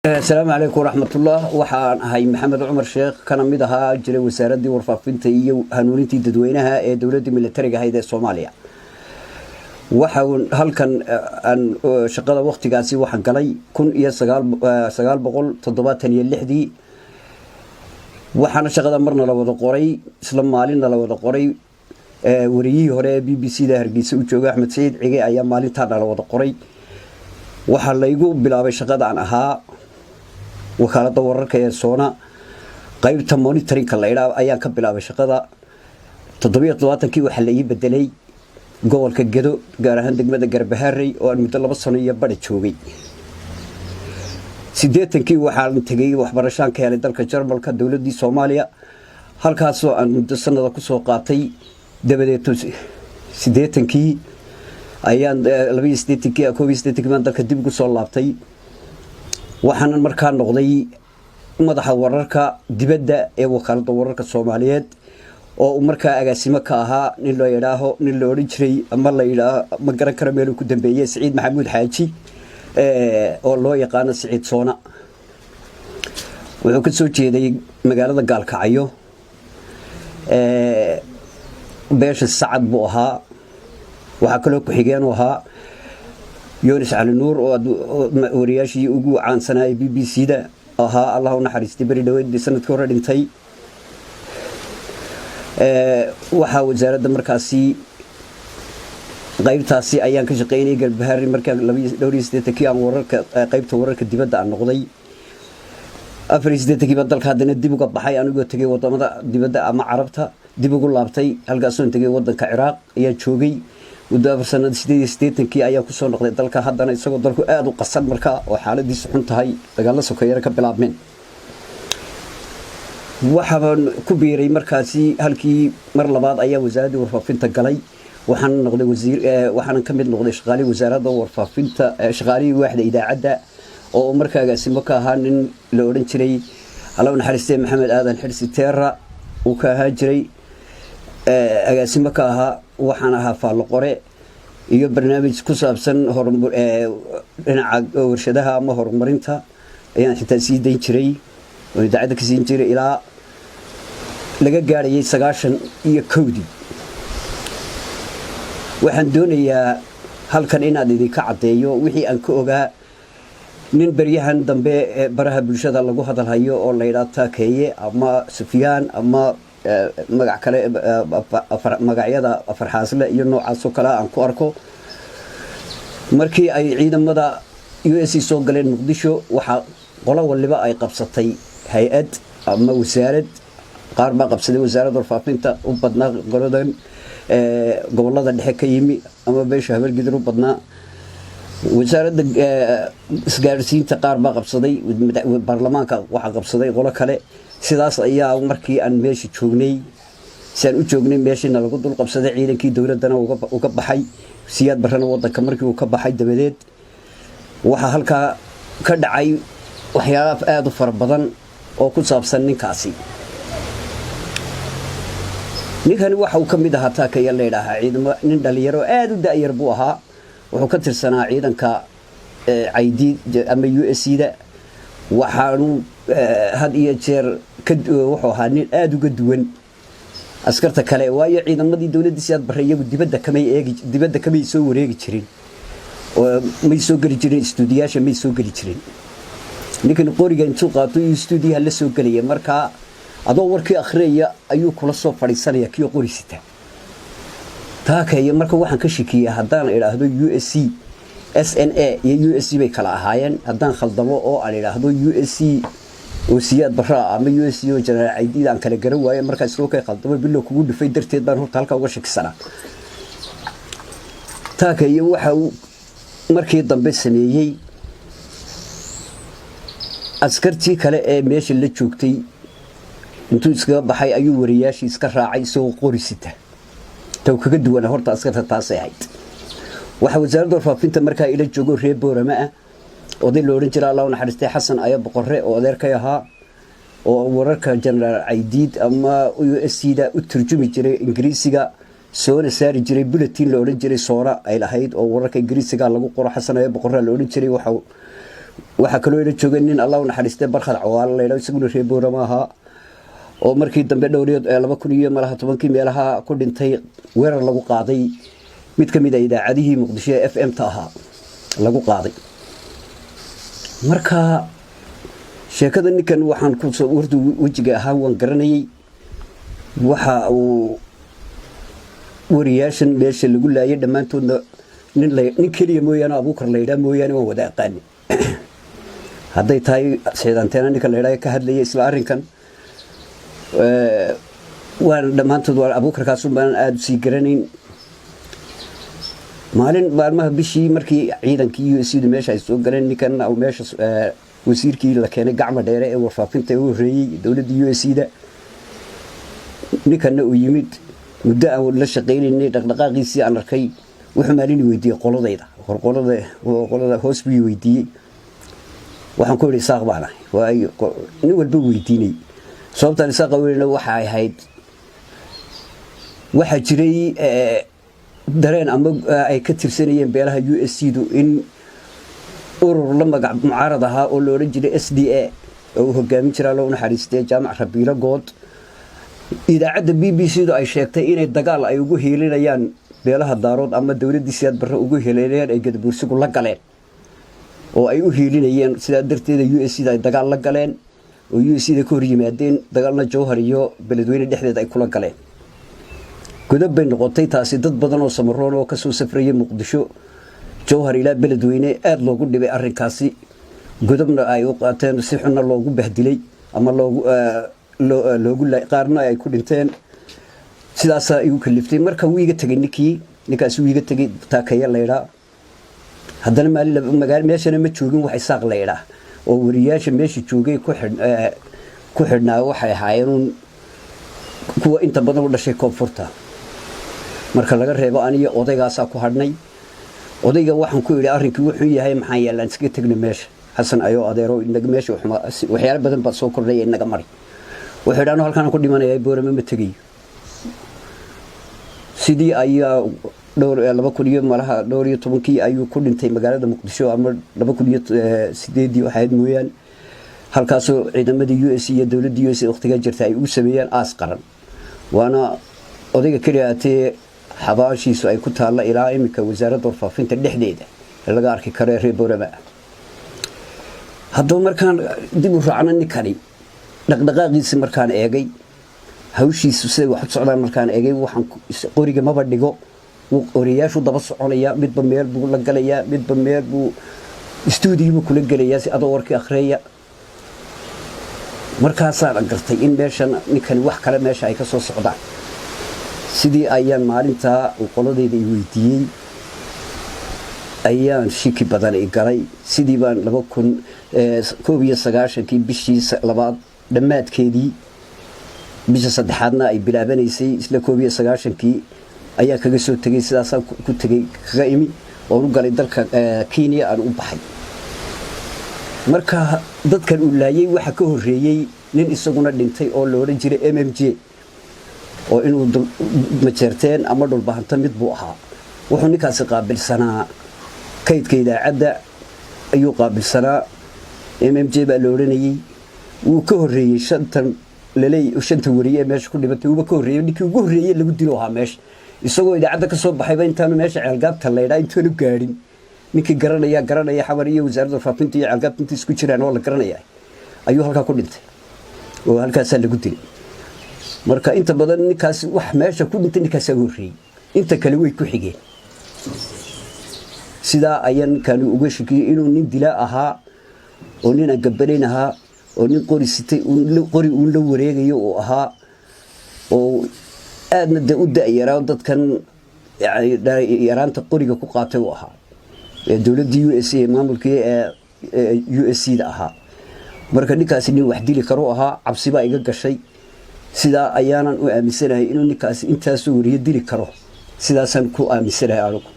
السلام عليكم ورحمة الله وحان هاي محمد عمر شيخ كان مدها جري وزارة ورفاقنتي iyo hanuunintii dadweynaha ee dawladda militariga ahayd ee Soomaaliya waxaan halkan aan shaqada waqtigaasi waxaan galay 1976 waxaan shaqada marna la wada qoray isla maalinna la wada qoray wariyihii hore ee BBC-da Hargeysa u jooga Axmed Saciid Cige ayaa maalintan la wada qoray waxa la igu bilaabay shaqada aan ahaa wakaalada wararka ee Soona qaybta monitoring-ka la yiraahdo ayaan ka bilaabay shaqada 77kii waxa la ii bedelay gobolka Gedo gaar ahaan degmada Garbaharey oo aan muddo 2 sano iyo badh joogay 80kii waxaan tagay waxbarashaan ka helay dalka Jarmalka dawladda Soomaaliya halkaas oo aan muddo sanada ku soo qaatay dabadeed 80kii ayaan 22kii man dalka dib ugu soo laabtay waxaan markaa noqday madaxa wararka dibadda ee wakaalada wararka Soomaaliyeed oo markaa agaasimo ka ahaa nin la oran jiray ama la yiraahdo ma garan karo meel ku dambeeyay Saciid Maxamuud Xaaji oo loo yaqaan Saciid Soona wuxuu ka soo jeeday magaalada Gaalkacyo beesha Sacad buu ahaa waxa kale ku xigeen ahaa Yunus Ali Nuur oo wariyaashii ugu caansanaa BBC-da ahaa Allah u naxariistay bari dhaweyd sanadkii hore dhintay waxa wasaaradda markaasi qaybtaasi ayaan ka shaqeynay Galbahaari markaan 82kii aan wararka qaybta wararka dibadda aan noqday 84kii baan dalka hadana dib uga baxay anigoo tagay wadamada dibadda ama Carabta dib ugu laabtay halkaas oo tagay wadanka Ciraaq ayaa joogay muddo sanad 88kii ayaa ku soo noqday dalka hadana isagoo dalku aad u qasan markaa oo xaaladiisu xun tahay dagaal sokeeyay ka bilaabmeen waxaan ku biiray markaasi halkii mar labaad ayaa wasaaradda warfaafinta galay waxaan noqday wasiir waxaan ka mid noqday shaqaalii wasaaradda warfaafinta shaqaalii waaxda idaacadda oo markaa agaasimo ka ahaa nin la oran jiray Allah u naxariistay Maxamed Aadan Xirsi Teera uu ka ahaa jiray agaasimo ka ahaa waxaan ahaa faalo qore iyo barnaamij ku saabsan dhinaca warshadaha ama horumarinta ayaan xitaa sii dayn jiray oo idaacadda ka siin jiray ilaa laga gaarayay 91 waxaan doonayaa halkan inaad idinka cadeeyo wixii aan ka ogaa nin baryahan dambe baraha bulshada lagu hadalhayo oo la yiraahdo Taakeeye ama Sufyaan ama magac kale magacyada Farxaasle iyo noocaas oo kale aan ku arko markii ay ciidamada US soo galeen Muqdisho waxa qolo waliba ay qabsatay hay'ad ama wasaarad qaar ba qabsaday wasaaradda warfaafinta u badnaa goladan gobolada dhexe ka yimi ama beesha habargidir u badnaa wasaaradda isgaarsiinta qaar ba qabsaday baarlamaanka waxa qabsaday qolo kale sidaas ayaa markii aan meeshii joognay saan u joognay meeshina lagu dul qabsaday ciidankii dawladana uga baxay siyaad barana wadanka markii uu ka baxay dabadeed waxa halka ka dhacay waxyaabo aad u fara badan oo ku saabsan ninkaasi ninkani waxa uu ka mid ahaa Taakeeye la yiraahdo ciidamo nin dhalinyaro aad u daayar buu ahaa wuxuu ka tirsanaa ciidanka ID ama USC-da waxaanu had iyo jeer wuxuu ahaa nin aad uga duwan askarta kale waayo ciidamadii dawladda siyaad barreeyagu dibadda kamay soo wareegi jirin oo may soo gali jirin istuudiyaasha may soo gali jirin ninkan qoriga intuu qaato istuudiyaha la soo galay markaa adoo warkii akhriya ayuu kula soo fadhiisanaya kii qorisita Taakeeye marka waxaan ka shakiyay hadaan iraahdo USC SNA iyo USC bay kala ahaayeen hadaan khaldamo oo aan iraahdo USC oo siyaad barra ama USC oo General ID aan kala garan waaye marka isoo ka khaldamo bilo kugu dhufay darteed baan horta halka uga shakisanaa Taakeeye waxa uu markii dambe sameeyay askartii kale ee meesha la joogtay intuu iska baxay ayuu wariyaashii iska raacay soo qorisita taw kaga duwan horta askarta taas ay hayd waxa wasaaradda warfaafinta markaa ila joogo reer Boorama ah oo la oran jiray Allah u naxariistay Xasan Aya Boqorre oo adeerkay ahaa oo wararka General Aidid ama USC-da u turjumi jiray Ingiriisiga soo saari jiray bulletin la oran jiray Soora ay lahayd oo wararka Ingiriisiga lagu qoro Xasan Aya Boqorre la oran jiray waxa waxa kaloo ila joogay nin Allah u naxariistay barkhad cawaal leeyahay isaguna reer Boorama ahaa oo markii dambe dhowriyad 2010 meelaha ku dhintay weerar lagu qaaday mid kamid ah idaacadihii Muqdisho FM ta ahaa lagu qaaday marka sheekada ninkan waxaan ku soo wardu wajiga ahaan waan garanayay waxa uu wariyaashan meesha lagu laayay dhamaantoodna nin kaliya mooyaan Abuukar leeyahay mooyaan waan wada aqaan hadday tahay seedanteena ninka leeyahay ka hadlayay isla arrinkan waan dhamaantood waa Abuukar kaas baan aad si garanayn maalmaha bishii markii ciidankii USD meesha ay soo galeen ninkan oo meesha wasiirkii la keenay gacmo dheere ee warfaafinta uu horeeyay dawladda USD ninkan uu yimid muddo aan la shaqeynay dhaqdhaqaaqiisii aan arkay wuxuu maalin weydiiyay qolada hoos buu weydiiyay waxaan ku yiri saaq baana nin walba weydiinay sababta saaq weeyna waxa ay ahayd waxa jiray dareen ama ay ka tirsanayeen beelaha USD in urur la magac mucaarad ahaa oo loo oran jiray SDA oo hogaamin jiray loo naxariistay jaamac Rabiilo Good idaacada BBC ay sheegtay inay dagaal ay ugu heelinayaan beelaha daarood ama dawladdiisa barra ugu heelinayaan ay gadabuursigu la galeen oo ay u heelinayeen sida darteeda USD ay dagaal la galeen oo USD ka hor yimaadeen dagaalna Jowhar iyo beledweyne dhexdeeda ay kula galeen godob bay noqotay taasi dad badan oo samaroon oo ka soo safrayay Muqdisho Jowhar ila beledweyne aad loogu dhibay arrinkaasi godobna ay u qaateen si xun loogu bahdilay ama loogu qaarna ay ku dhinteen sidaas ay u kaliftay marka uu iga tagay ninkaas uu iga tagay taakaya leeyahay haddana magaalo meeshana ma joogin wax isaaq leeyahay oo wariyaasha meesha joogay ku xidhnaa waxay ahaayeen kuwa inta badan u dhashay koonfurta marka laga reebo aniga odaygaas ku hadhnay odayga waxaan ku yiri arrinkii wuxuu yahay maxaa yeelan iska tagna meesha xasan ayo adeero inaga meesha waxyaalo badan baa soo kordhay inaga mari wuxuu dhaano halkaan ku dhimanayay Boorama ma tagay sidii ayaa dhowr 2010 ayuu ku dhintay magaalada Muqdisho ama 2008 waxayd mooyaan halkaas oo ciidamadii US iyo dawladda US waqtiga jirtay ay u sameeyeen aas qaran waana odayga kaliyaatee xabaashiisu ay ku taala ilaa imika wasaaradda warfaafinta dhexdeeda laga arki karo reer Boorama haddii markaan dib u raacno ninkani dhaqdhaqaaqiisa markaan eegay hawshiisu sida wax socdaan markaan eegay waxaan qoriga maba dhigo wariyaashu daba soconaya midba meel buu la galaya midba meel buu studio kula galaya si adoo warkii akhriya markaasaan gartay in meeshan ninkan wax kale meesha ay ka soo socdaan sidii ayaan maalinta qoladeyda i weydiiyay ayaan shiki badan ay galay sidii baan 2019 bishii labaad dhamaadkeedii bisha saddexaadna ay bilaabanaysay isla 2019 ayaa kaga soo tagay sidaas ku tagay kaga imi oo u galay dalka Kenya aan u baxay marka dadkan uu laayay waxa ka horeeyay nin isaguna dhintay oo loo oran jiray MMJ oo inuu ma jeerteen ama dhul bahanta mid buu ahaa wuxuu ninkaas qaabilsanaa kaydka idaacada ayuu qaabilsanaa MMJ baa loo oranayay uu ka horeeyay shanta wariye meesha ku dhibatay uu ka horeeyay ninkii ugu horeeyay lagu dilo ahaa meesha isagoo idaacada ka soo baxay intaanu meesha ceelgaabta leeyahay intaanu gaarin ninkii garanaya xabar iyo wasaaradda warfaafinta iyo ceelgaabta isku jiraan oo la garanaya ayuu halka ku dhintay oo halkaas lagu dilay marka inta badan ninkaas wax meesha ku dhintay ninkaas ugu horeeyay inta kale way ku xigeen sida ayaan kan uga shakiyay inuu nin dila ahaa oo nin gabareyn ahaa oo nin qori sitay qori uu la wareegayo oo ahaa oo aadna u daayara dadkan yaraanta qoriga ku qaatay oo ahaa dawladda USA maamulkii USC da ahaa marka ninkaas nin wax dili karo ahaa cabsi baa iga gashay sida ayaanan u aaminsanahay inuu ninkaas intaas wariye dili karo sidaasan ku aaminsanahay anigu